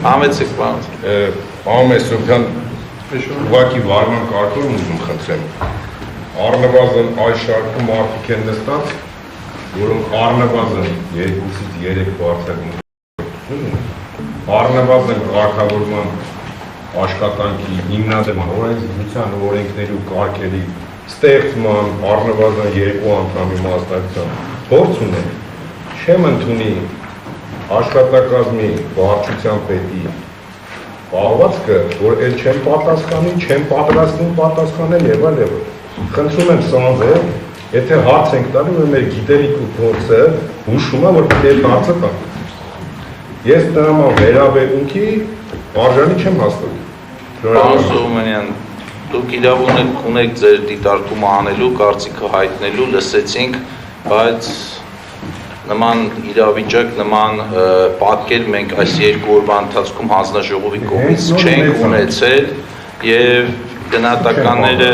Համեցեք բանց։ Ամեսոքյան ուղակի վարման կարգով ուզում խնդրեմ։ Առնվազն այս շարքում մարդիկ են նստած, որոնք առնվազն 2-ից 3 բարձր առնվազն կարգավորման աշխատանքի հիմնադրման օրենսդրության օրենքների ու կարգերի ստեղծման առնվազն 2 անդամի մասնակցության փորձ ունեն, չեմ ընդունի աշխատակազմի վարչության պետի պահվածքը, որ էլ չեմ պատասխանի, չեմ պատրաստվում պատասխանել եւ այլ եւ այլ։ Խնդրում եմ սանձե, եթե հարց ենք տալու, որ մեր գիտելիք ու փորձը հուշում է, որ պետք է հարցը տա։ Ես տրամամ վերաբերունքի արժանի չեմ հաստատում։ Պարոն Սողոմոնյան, դուք իրավունք ունեք ձեր դիտարկումը անելու, կարծիքը հայտնելու, լսեցինք, բայց նման իրավիճակ, նման պատկեր մենք այս 2 օրվա ընթացքում հանձնաժողովի կողմից չենք ունեցել եւ գնահատականները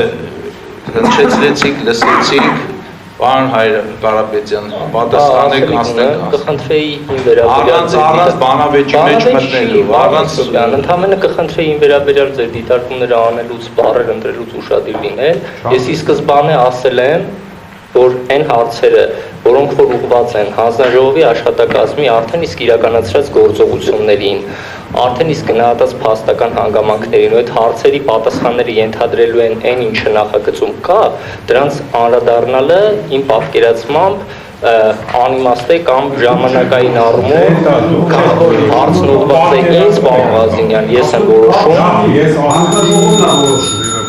հնչեցրեցինք, լսեցինք, պարոն Կարապետյան, պատասխանեք անցնենք։ Կխնդրեի ին վերաբերյալ առանց բանավեճի մեջ մտնելու, ընդհանրապես կխնդրեի ին վերաբերյալ ձեր դիտարկումները անելուց, բառեր ընտրելուց ուշադիր լինել։ Ես ի սկզբանե ասել եմ, որ այն հարցերը, որոնք որ ուղղված են հանձնաժողովի աշխատակազմի արդեն իսկ իրականացրած գործողություններին, արդեն իսկ գնահատած փաստական հանգամանքներին ու այդ հարցերի պատասխանները ենթադրելու են այն ինչը նախագծում կա, դրանց անդրադառնալը իմ պատկերացմամբ անիմաստ է կամ ժամանակային առումով կամ որ հարցն ուղղված է ինձ, պարոն Ղազինյան, ես եմ որոշում։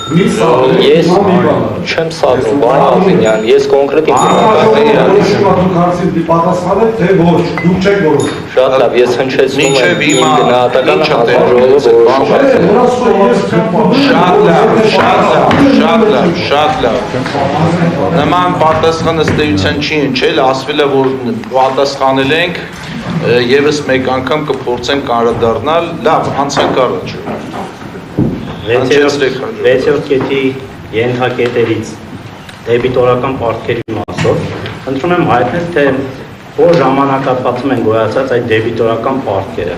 Ես չեմ սադրում, պարոն Ղազինյան, ես կոնկրետ շատ լավ, ես հնչեցնում եմ իմ գնահատականը հանձնաժողովը որոշում։ Շատ լավ։ Նման պատասխան ըստ էության չի հնչել, ասվել է, որ պատասխանել ենք, եւս մեկ անգամ կփորձեմ անդրադառնալ, լավ, անցանք առաջ։ 6-րդ կետի ենթակետերից դեբիտորական պարտքերի մասով խնդրում եմ հայտնել, թե որ ժամանակահատվածում են գոյացած այդ դեբիտորական պարտքերը։